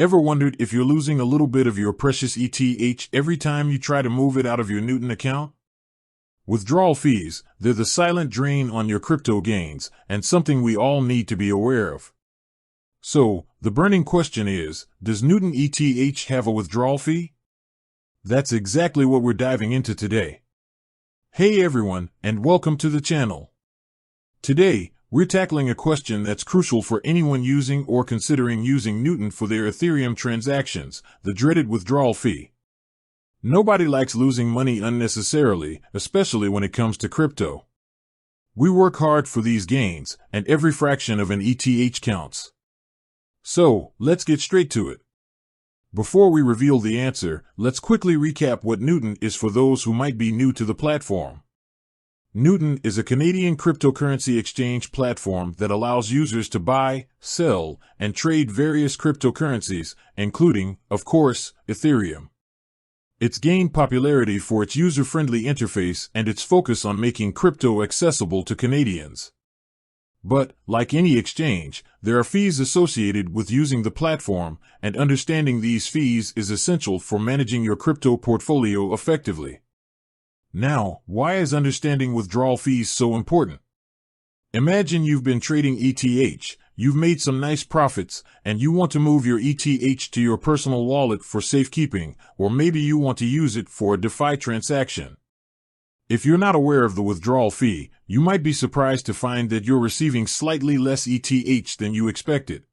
Ever wondered if you're losing a little bit of your precious ETH every time you try to move it out of your Newton account? Withdrawal fees, they're the silent drain on your crypto gains, and something we all need to be aware of. So, the burning question is, does Newton ETH have a withdrawal fee? That's exactly what we're diving into today. Hey everyone, and welcome to the channel. Today, we're tackling a question that's crucial for anyone using or considering using Newton for their Ethereum transactions, the dreaded withdrawal fee. Nobody likes losing money unnecessarily, especially when it comes to crypto. We work hard for these gains, and every fraction of an ETH counts. So, let's get straight to it. Before we reveal the answer, let's quickly recap what Newton is for those who might be new to the platform. Newton is a Canadian cryptocurrency exchange platform that allows users to buy, sell, and trade various cryptocurrencies, including, of course, Ethereum. It's gained popularity for its user-friendly interface and its focus on making crypto accessible to Canadians. But, like any exchange, there are fees associated with using the platform, and understanding these fees is essential for managing your crypto portfolio effectively. Now, why is understanding withdrawal fees so important? Imagine you've been trading ETH, you've made some nice profits, and you want to move your ETH to your personal wallet for safekeeping, or maybe you want to use it for a DeFi transaction. If you're not aware of the withdrawal fee, you might be surprised to find that you're receiving slightly less ETH than you expected.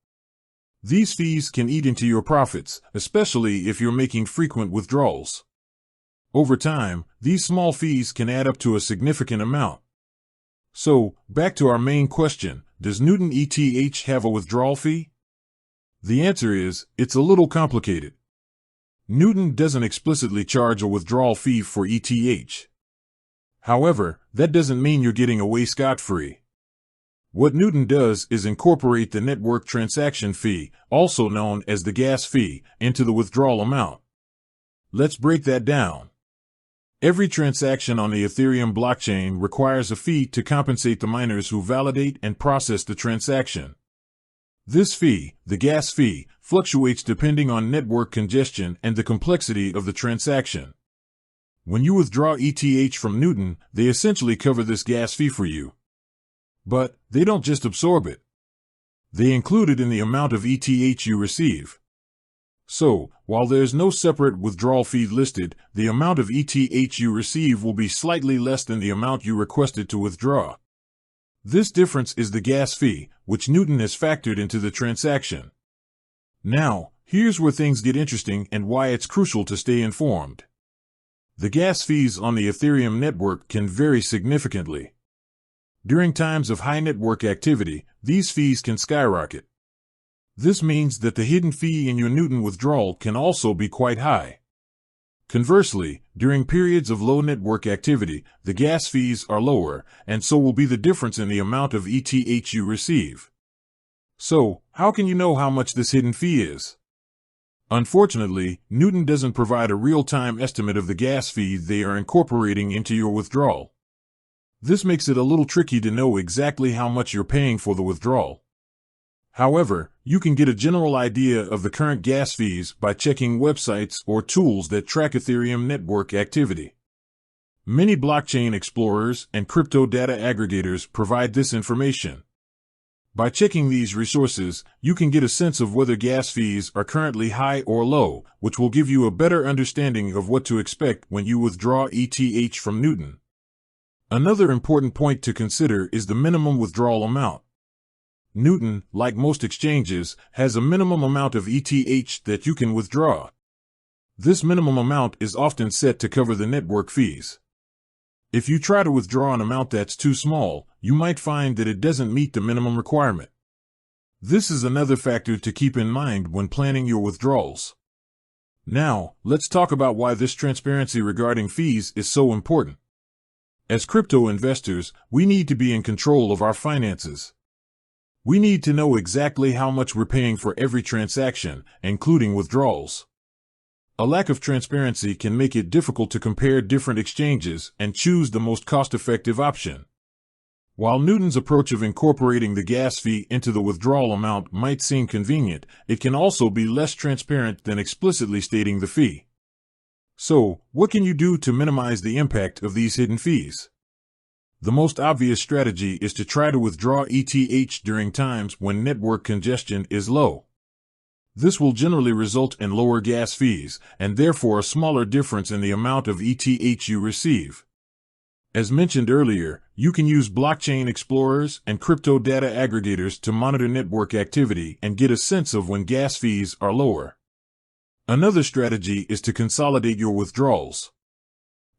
These fees can eat into your profits, especially if you're making frequent withdrawals. Over time, these small fees can add up to a significant amount. So, back to our main question, does Newton ETH have a withdrawal fee? The answer is, it's a little complicated. Newton doesn't explicitly charge a withdrawal fee for ETH. However, that doesn't mean you're getting away scot-free. What Newton does is incorporate the network transaction fee, also known as the gas fee, into the withdrawal amount. Let's break that down. Every transaction on the Ethereum blockchain requires a fee to compensate the miners who validate and process the transaction. This fee, the gas fee, fluctuates depending on network congestion and the complexity of the transaction. When you withdraw ETH from Newton, they essentially cover this gas fee for you. But they don't just absorb it. They include it in the amount of ETH you receive. So, while there's no separate withdrawal fee listed, the amount of ETH you receive will be slightly less than the amount you requested to withdraw. This difference is the gas fee, which Newton has factored into the transaction. Now, here's where things get interesting and why it's crucial to stay informed. The gas fees on the Ethereum network can vary significantly. During times of high network activity, these fees can skyrocket. This means that the hidden fee in your Newton withdrawal can also be quite high. Conversely, during periods of low network activity, the gas fees are lower, and so will be the difference in the amount of ETH you receive. So, how can you know how much this hidden fee is? Unfortunately, Newton doesn't provide a real-time estimate of the gas fee they are incorporating into your withdrawal. This makes it a little tricky to know exactly how much you're paying for the withdrawal. However, you can get a general idea of the current gas fees by checking websites or tools that track Ethereum network activity. Many blockchain explorers and crypto data aggregators provide this information. By checking these resources, you can get a sense of whether gas fees are currently high or low, which will give you a better understanding of what to expect when you withdraw ETH from Newton. Another important point to consider is the minimum withdrawal amount. Newton, like most exchanges, has a minimum amount of ETH that you can withdraw. This minimum amount is often set to cover the network fees. If you try to withdraw an amount that's too small, you might find that it doesn't meet the minimum requirement. This is another factor to keep in mind when planning your withdrawals. Now, let's talk about why this transparency regarding fees is so important. As crypto investors, we need to be in control of our finances. We need to know exactly how much we're paying for every transaction, including withdrawals. A lack of transparency can make it difficult to compare different exchanges and choose the most cost-effective option. While Newton's approach of incorporating the gas fee into the withdrawal amount might seem convenient, it can also be less transparent than explicitly stating the fee. So, what can you do to minimize the impact of these hidden fees? The most obvious strategy is to try to withdraw ETH during times when network congestion is low. This will generally result in lower gas fees, and therefore a smaller difference in the amount of ETH you receive. As mentioned earlier, you can use blockchain explorers and crypto data aggregators to monitor network activity and get a sense of when gas fees are lower. Another strategy is to consolidate your withdrawals.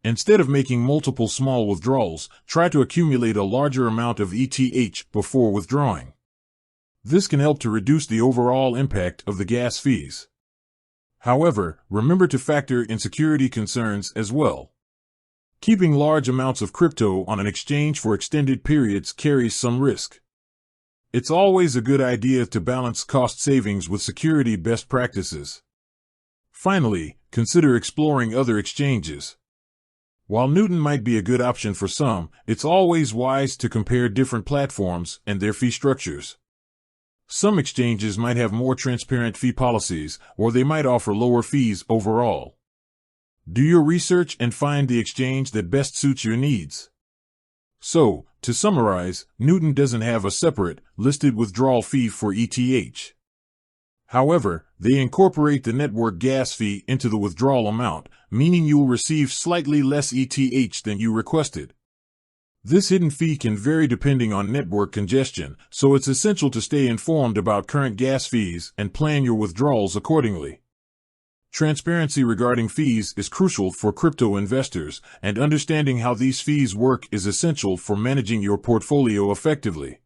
Instead of making multiple small withdrawals, try to accumulate a larger amount of ETH before withdrawing. This can help to reduce the overall impact of the gas fees. However, remember to factor in security concerns as well. Keeping large amounts of crypto on an exchange for extended periods carries some risk. It's always a good idea to balance cost savings with security best practices. Finally, consider exploring other exchanges. While Newton might be a good option for some, it's always wise to compare different platforms and their fee structures. Some exchanges might have more transparent fee policies, or they might offer lower fees overall. Do your research and find the exchange that best suits your needs. So, to summarize, Newton doesn't have a separate, listed withdrawal fee for ETH. However, they incorporate the network gas fee into the withdrawal amount, meaning you will receive slightly less ETH than you requested. This hidden fee can vary depending on network congestion, so it's essential to stay informed about current gas fees and plan your withdrawals accordingly. Transparency regarding fees is crucial for crypto investors, and understanding how these fees work is essential for managing your portfolio effectively.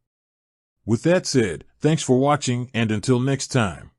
With that said, thanks for watching, and until next time.